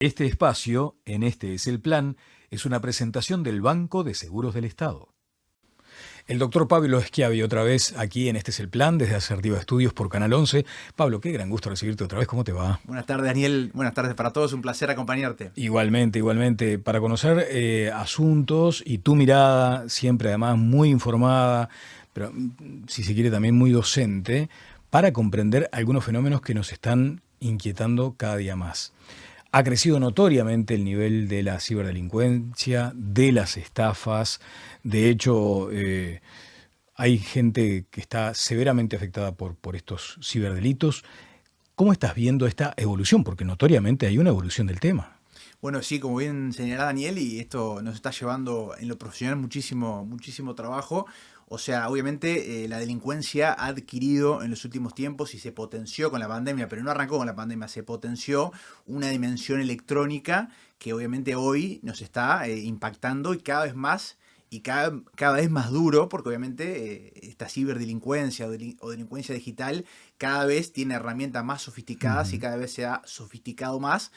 Este espacio, en Este es el Plan, es una presentación del Banco de Seguros del Estado. El doctor Pablo Schiavi otra vez aquí en Este es el Plan, desde Asertiva Estudios por Canal 11. Pablo, qué gran gusto recibirte otra vez. ¿Cómo te va? Buenas tardes, Daniel. Buenas tardes para todos. Un placer acompañarte. Igualmente. Para conocer asuntos y tu mirada, siempre además muy informada, pero si se quiere también muy docente, para comprender algunos fenómenos que nos están inquietando cada día más. Ha crecido notoriamente el nivel de la ciberdelincuencia, de las estafas. De hecho, hay gente que está severamente afectada por estos ciberdelitos. ¿Cómo estás viendo esta evolución? Porque notoriamente hay una evolución del tema. Bueno, sí, como bien señalaba Daniel, y esto nos está llevando en lo profesional muchísimo trabajo. O sea, obviamente la delincuencia ha adquirido en los últimos tiempos y se potenció con la pandemia, pero no arrancó con la pandemia, se potenció una dimensión electrónica que obviamente hoy nos está impactando y cada vez más y cada vez más duro, porque obviamente esta ciberdelincuencia o delincuencia digital cada vez tiene herramientas más sofisticadas y cada vez se ha sofisticado más,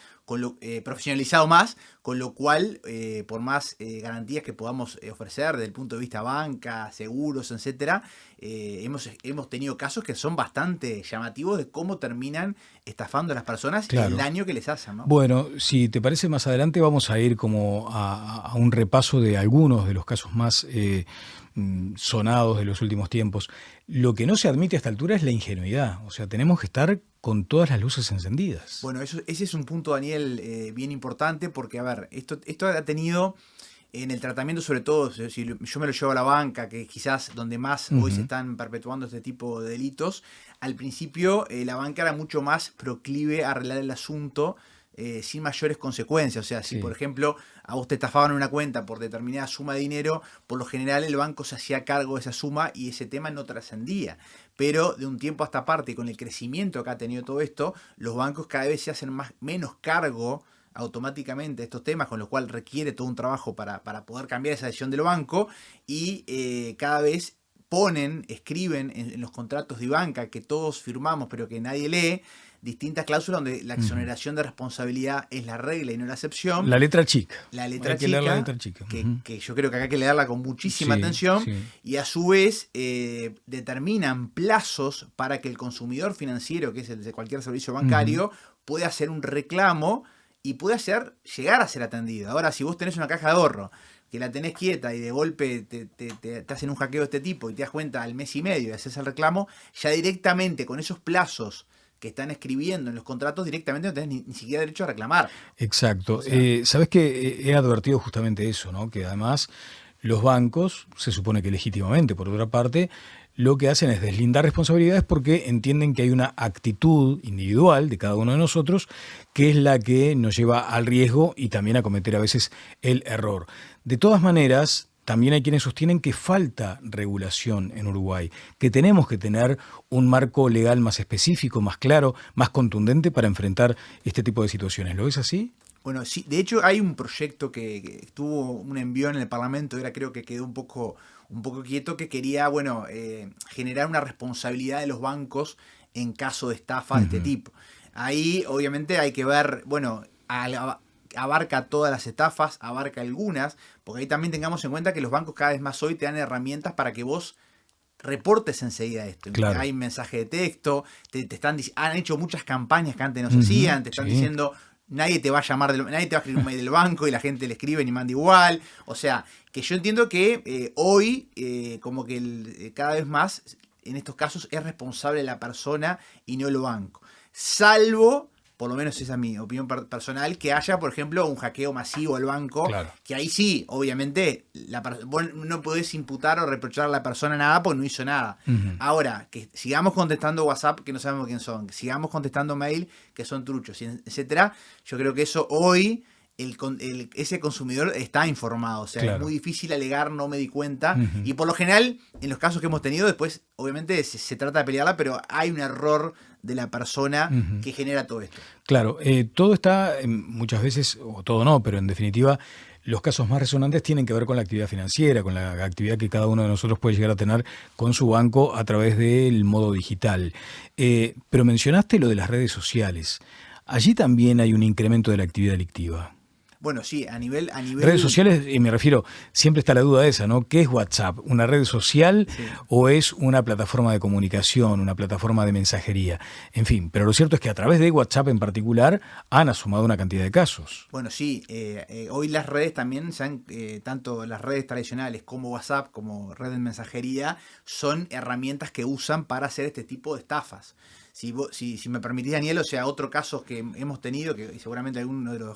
profesionalizado más, con lo cual, por más garantías que podamos ofrecer desde el punto de vista banca, seguros, etcétera, hemos tenido casos que son bastante llamativos de cómo terminan estafando a las personas y el daño que les hacen, ¿no? Bueno, si te parece, más adelante vamos a ir como a un repaso de algunos de los casos más sonados de los últimos tiempos. Lo que no se admite a esta altura es la ingenuidad. O sea, tenemos que estar con todas las luces encendidas. Bueno, ese es un punto, Daniel, bien importante porque, a ver, esto ha tenido en el tratamiento, sobre todo, si yo me lo llevo a la banca, que quizás donde más hoy se están perpetuando este tipo de delitos, al principio la banca era mucho más proclive a arreglar el asunto sin mayores consecuencias. O sea, si por ejemplo a vos te estafaban una cuenta por determinada suma de dinero, por lo general el banco se hacía cargo de esa suma y ese tema no trascendía. Pero de un tiempo a esta parte, con el crecimiento que ha tenido todo esto, los bancos cada vez se hacen menos cargo automáticamente de estos temas, con lo cual requiere todo un trabajo para poder cambiar esa decisión del banco y cada vez escriben en los contratos de banca que todos firmamos pero que nadie lee, distintas cláusulas donde la exoneración de responsabilidad es la regla y no la excepción. La letra chica. Hay que leer la letra chica. Que yo creo que acá hay que leerla con muchísima atención. Y a su vez determinan plazos para que el consumidor financiero, que es el de cualquier servicio bancario, pueda hacer un reclamo y pueda llegar a ser atendido. Ahora, si vos tenés una caja de ahorro que la tenés quieta y de golpe te hacen un hackeo de este tipo y te das cuenta al mes y medio y haces el reclamo, ya directamente con esos plazos que están escribiendo en los contratos, directamente no tenés ni siquiera derecho a reclamar. Exacto. O sea, ¿sabés que he advertido justamente eso, ¿no? Que además los bancos, se supone que legítimamente, por otra parte, lo que hacen es deslindar responsabilidades porque entienden que hay una actitud individual de cada uno de nosotros que es la que nos lleva al riesgo y también a cometer a veces el error. De todas maneras, también hay quienes sostienen que falta regulación en Uruguay, que tenemos que tener un marco legal más específico, más claro, más contundente para enfrentar este tipo de situaciones. ¿Lo ves así? Bueno, sí, de hecho hay un proyecto que tuvo un envión en el Parlamento, creo que quedó un poco quieto, que quería, generar una responsabilidad de los bancos en caso de estafa de este tipo. Ahí obviamente hay que ver, abarca todas las estafas, abarca algunas, porque ahí también tengamos en cuenta que los bancos cada vez más hoy te dan herramientas para que vos reportes enseguida esto. Claro. Hay mensaje de texto, han hecho muchas campañas que antes no se hacían, te están diciendo nadie te va a llamar, nadie te va a escribir un mail del banco y la gente le escribe y manda igual. O sea, que yo entiendo que hoy como que cada vez más en estos casos es responsable la persona y no el banco. Salvo, por lo menos esa es mi opinión personal, que haya, por ejemplo, un hackeo masivo al banco, que ahí sí, obviamente, vos no podés imputar o reprochar a la persona nada porque no hizo nada. Ahora, que sigamos contestando WhatsApp, que no sabemos quién son, que sigamos contestando mail, que son truchos, etcétera, yo creo que eso hoy ese consumidor está informado. O sea, es muy difícil alegar, no me di cuenta. Y por lo general, en los casos que hemos tenido, después, obviamente, se trata de pelearla, pero hay un error de la persona que genera todo esto. Claro, todo está, muchas veces, o todo no, pero en definitiva, los casos más resonantes tienen que ver con la actividad financiera, con la actividad que cada uno de nosotros puede llegar a tener con su banco a través del modo digital. Pero mencionaste lo de las redes sociales. allí también hay un incremento de la actividad delictiva. Bueno, sí, a nivel... Redes sociales, y me refiero, siempre está la duda esa, ¿no? ¿Qué es WhatsApp? ¿Una red social o es una plataforma de comunicación, una plataforma de mensajería? En fin, pero lo cierto es que a través de WhatsApp en particular han asomado una cantidad de casos. Bueno, sí, hoy las redes también, tanto las redes tradicionales como WhatsApp, como red de mensajería, son herramientas que usan para hacer este tipo de estafas. Si me permitís, Daniel, o sea, otro caso que hemos tenido, que seguramente alguno de los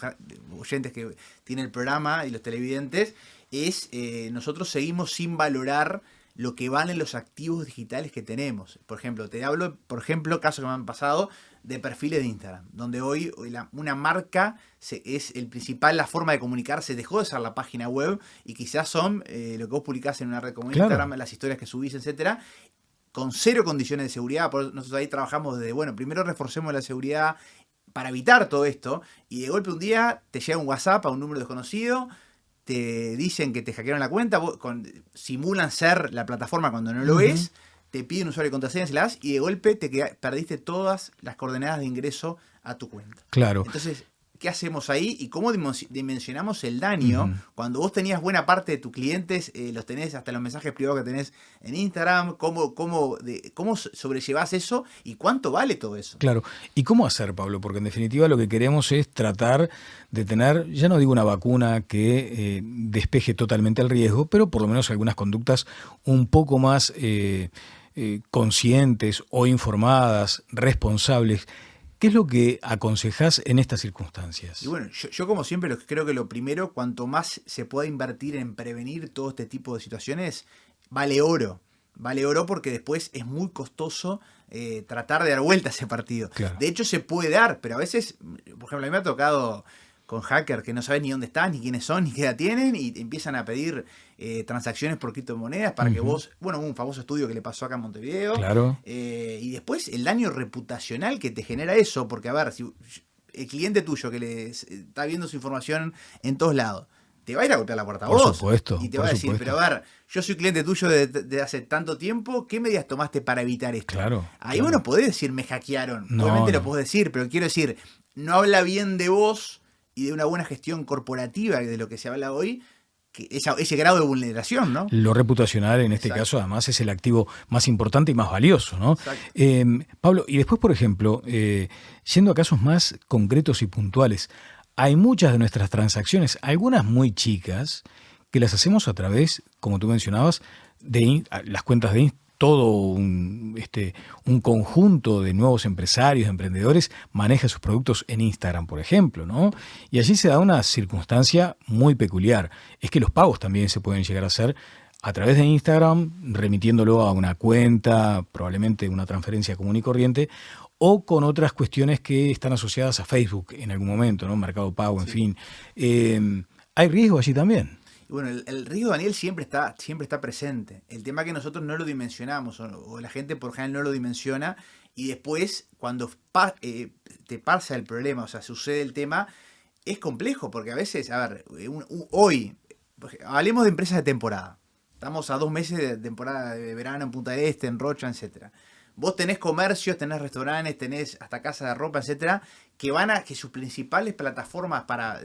oyentes que tiene el programa y los televidentes, es nosotros seguimos sin valorar lo que valen los activos digitales que tenemos. Por ejemplo, te hablo, casos que me han pasado de perfiles de Instagram, donde hoy una marca es la forma de comunicarse, dejó de ser la página web y quizás son lo que vos publicás en una red como Instagram, las historias que subís, etcétera, con cero condiciones de seguridad. Por eso nosotros ahí trabajamos desde, primero reforcemos la seguridad para evitar todo esto, y de golpe un día te llega un WhatsApp a un número desconocido, te dicen que te hackearon la cuenta, simulan ser la plataforma cuando no lo es, te piden usuario y contraseña, se la das, y de golpe perdiste todas las coordenadas de ingreso a tu cuenta. Claro. Entonces, ¿qué hacemos ahí? ¿Y cómo dimensionamos el daño? Cuando vos tenías buena parte de tus clientes, los tenés hasta los mensajes privados que tenés en Instagram, ¿cómo sobrellevás eso? ¿Y cuánto vale todo eso? Claro. ¿Y cómo hacer, Pablo? Porque en definitiva lo que queremos es tratar de tener, ya no digo una vacuna que despeje totalmente el riesgo, pero por lo menos algunas conductas un poco más conscientes o informadas, responsables. ¿Qué es lo que aconsejás en estas circunstancias? Y bueno, yo como siempre creo que lo primero, cuanto más se pueda invertir en prevenir todo este tipo de situaciones, vale oro. Vale oro porque después es muy costoso tratar de dar vuelta a ese partido. Claro. De hecho se puede dar, pero a veces, por ejemplo, a mí me ha tocado con hackers que no saben ni dónde están, ni quiénes son, ni qué edad tienen, y empiezan a pedir transacciones por criptomonedas para que vos... Bueno, un famoso estudio que le pasó acá en Montevideo. Claro. Y después el daño reputacional que te genera eso, porque a ver, si el cliente tuyo que le está viendo su información en todos lados, te va a ir a golpear la puerta a vos. Por supuesto. Y te va a decir, pero a ver, yo soy cliente tuyo desde hace tanto tiempo, ¿qué medidas tomaste para evitar esto? Claro. Ahí vos no podés decir, me hackearon. No, obviamente lo podés decir, pero quiero decir, no habla bien de vos y de una buena gestión corporativa de lo que se habla hoy, que ese grado de vulneración, ¿no? Lo reputacional en este caso además es el activo más importante y más valioso, ¿no? Pablo, y después, por ejemplo, yendo a casos más concretos y puntuales, hay muchas de nuestras transacciones, algunas muy chicas, que las hacemos a través, como tú mencionabas, de las cuentas de todo un conjunto de nuevos empresarios, emprendedores, maneja sus productos en Instagram, por ejemplo, ¿no? Y allí se da una circunstancia muy peculiar. Es que los pagos también se pueden llegar a hacer a través de Instagram, remitiéndolo a una cuenta, probablemente una transferencia común y corriente, o con otras cuestiones que están asociadas a Facebook en algún momento, ¿no? Mercado Pago, en fin. ¿Hay riesgo allí también? Bueno, el riesgo, Daniel, siempre está presente. El tema es que nosotros no lo dimensionamos, o la gente por general no lo dimensiona, y después, cuando te pasa el problema, o sea, sucede el tema, es complejo, porque a veces, a ver, hoy, hablemos de empresas de temporada. Estamos a 2 meses de temporada de verano en Punta del Este, en Rocha, etcétera. Vos tenés comercios, tenés restaurantes, tenés hasta casas de ropa, etcétera, que sus principales plataformas para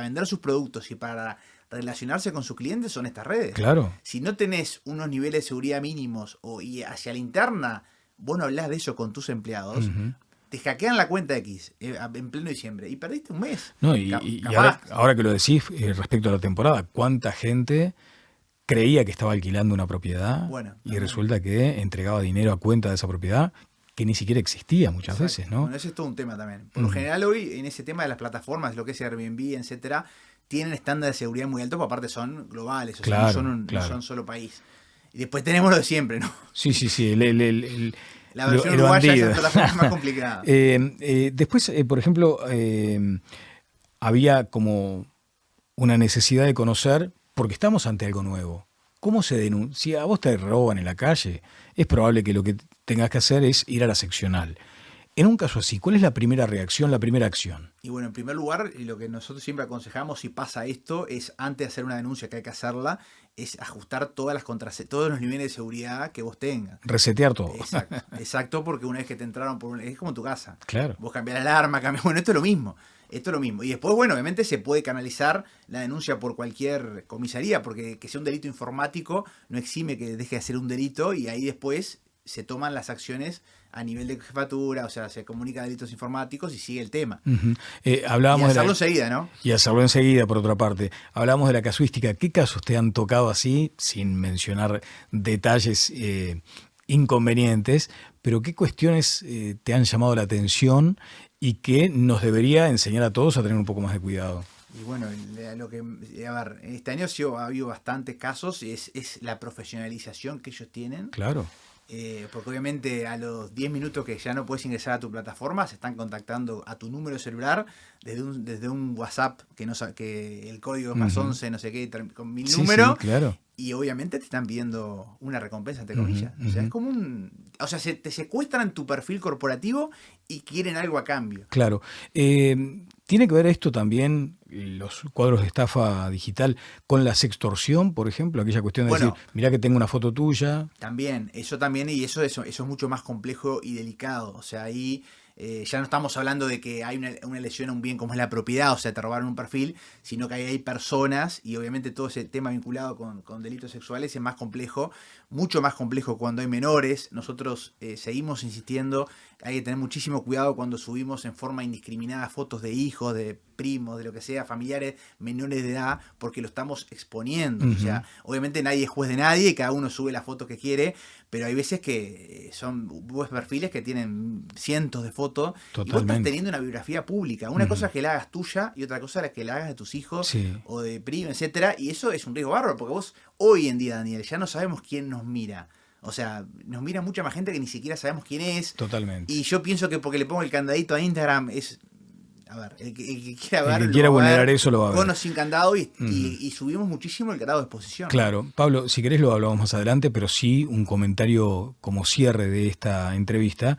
vender sus productos y para relacionarse con sus clientes son estas redes. Claro. Si no tenés unos niveles de seguridad mínimos y hacia la interna, vos no hablás de eso con tus empleados, te hackean la cuenta X en pleno diciembre y perdiste un mes. No, y ahora que lo decís respecto a la temporada, ¿cuánta gente creía que estaba alquilando una propiedad y resulta que entregaba dinero a cuenta de esa propiedad que ni siquiera existía muchas veces, ¿no? Bueno, ese es todo un tema también. Por lo general hoy, en ese tema de las plataformas, lo que es Airbnb, etcétera, tienen estándares de seguridad muy altos, porque aparte son globales, o sea, no son solo país. Y después tenemos lo de siempre, ¿no? Sí. La versión uruguaya es la forma más complicada. Después, por ejemplo, había como una necesidad de conocer, porque estamos ante algo nuevo. ¿Cómo se denuncia? Si a vos te roban en la calle, es probable que lo que tengas que hacer es ir a la seccional. En un caso así, ¿cuál es la primera reacción, la primera acción? Y bueno, en primer lugar, lo que nosotros siempre aconsejamos si pasa esto es, antes de hacer una denuncia, que hay que hacerla, es ajustar todos los niveles de seguridad que vos tengas. Resetear todo. Exacto, porque una vez que te entraron es como tu casa. Claro. Vos cambiás la alarma, bueno, esto es lo mismo. Esto es lo mismo. Y después, bueno, obviamente se puede canalizar la denuncia por cualquier comisaría, porque que sea un delito informático no exime que deje de ser un delito, y ahí después se toman las acciones a nivel de jefatura, o sea, se comunica delitos informáticos y sigue el tema. Hablábamos y hacerlo enseguida, ¿no? Y hacerlo enseguida, por otra parte. Hablábamos de la casuística. ¿Qué casos te han tocado así, sin mencionar detalles inconvenientes, pero qué cuestiones te han llamado la atención y que nos debería enseñar a todos a tener un poco más de cuidado? Y bueno, este año ha habido bastantes casos, es la profesionalización que ellos tienen. Claro. Porque obviamente a los 10 minutos que ya no puedes ingresar a tu plataforma, se están contactando a tu número celular desde un WhatsApp que el código es más 11, no sé qué, con 1000 números. Sí, claro. Y obviamente te están pidiendo una recompensa, entre comillas. O sea, es como te secuestran tu perfil corporativo y quieren algo a cambio. Claro. ¿Tiene que ver esto también, los cuadros de estafa digital, con la sextorsión, por ejemplo? Aquella cuestión de decir, mirá que tengo una foto tuya. También, y eso es mucho más complejo y delicado. O sea, ahí ya no estamos hablando de que hay una lesión a un bien como es la propiedad, o sea, te robaron un perfil, sino que ahí hay personas, y obviamente todo ese tema vinculado con delitos sexuales es más complejo, mucho más complejo cuando hay menores. Nosotros seguimos insistiendo, hay que tener muchísimo cuidado cuando subimos en forma indiscriminada fotos de hijos, de primos, de lo que sea, familiares menores de edad, porque lo estamos exponiendo. O sea, obviamente nadie es juez de nadie, cada uno sube la foto que quiere, pero hay veces que son perfiles que tienen cientos de fotos. Totalmente. Y vos estás teniendo una biografía pública. Una cosa es que la hagas tuya y otra cosa es que la hagas de tus hijos o de primos, etcétera. Y eso es un riesgo bárbaro, porque vos hoy en día, Daniel, ya no sabemos quién nos mira. O sea, nos mira mucha más gente que ni siquiera sabemos quién es. Totalmente. Y yo pienso que porque le pongo el candadito a Instagram es... A ver, el que quiera ver, el que quiera vulnerar eso lo va a ver. Con o sin candado, y subimos muchísimo el grado de exposición. Claro. Pablo, si querés lo hablamos más adelante, pero sí un comentario como cierre de esta entrevista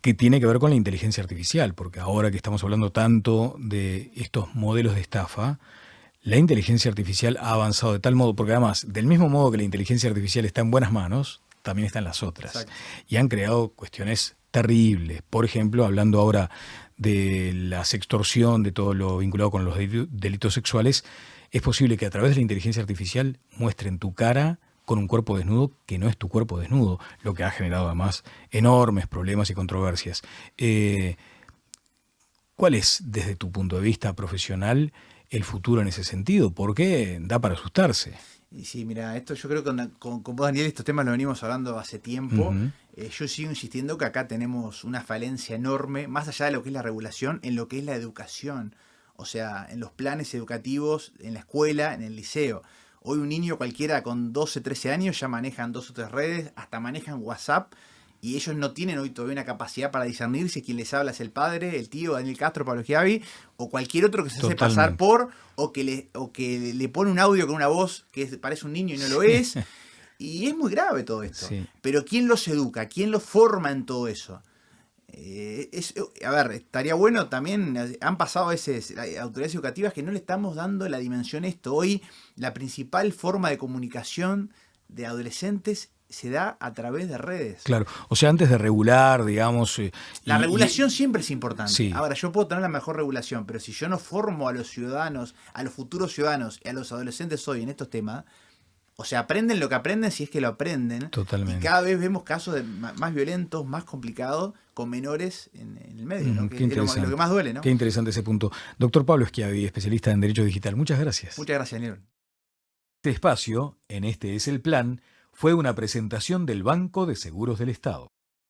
que tiene que ver con la inteligencia artificial, porque ahora que estamos hablando tanto de estos modelos de estafa, la inteligencia artificial ha avanzado de tal modo, porque además, del mismo modo que la inteligencia artificial está en buenas manos, también están las otras. Exacto. Y han creado cuestiones terribles. Por ejemplo, hablando ahora de la sextorsión, de todo lo vinculado con los delitos sexuales, es posible que a través de la inteligencia artificial muestren tu cara con un cuerpo desnudo que no es tu cuerpo desnudo, lo que ha generado además enormes problemas y controversias. ¿Cuál es, desde tu punto de vista profesional, el futuro en ese sentido? Porque da para asustarse. Y sí, mira, esto yo creo que con vos, Daniel, estos temas los venimos hablando hace tiempo. Yo sigo insistiendo que acá tenemos una falencia enorme, más allá de lo que es la regulación, en lo que es la educación. O sea, en los planes educativos, en la escuela, en el liceo. Hoy un niño cualquiera con 12, 13 años ya manejan 2 o 3 redes, hasta manejan WhatsApp, y ellos no tienen hoy todavía una capacidad para discernir si quien les habla es el padre, el tío, Daniel Castro, Pablo Schiavi, o cualquier otro que se hace pasar por, o que le pone un audio con una voz que parece un niño y no lo es. Y es muy grave todo esto. Sí. Pero ¿quién los educa? ¿Quién los forma en todo eso? A ver, estaría bueno también, han pasado a veces autoridades educativas que no le estamos dando la dimensión a esto. Hoy la principal forma de comunicación de adolescentes se da a través de redes. Claro, o sea, antes de regular, digamos... La regulación siempre es importante. Sí. Ahora, yo puedo tener la mejor regulación, pero si yo no formo a los ciudadanos, a los futuros ciudadanos y a los adolescentes hoy en estos temas, o sea, aprenden lo que aprenden si es que lo aprenden. Totalmente. Y cada vez vemos casos más violentos, más complicados, con menores en el medio, ¿no? Que es lo que más duele, ¿no? Qué interesante ese punto. Doctor Pablo Schiavi, especialista en Derecho Digital, muchas gracias. Muchas gracias, Daniel. Este espacio, en Este es el Plan, fue una presentación del Banco de Seguros del Estado.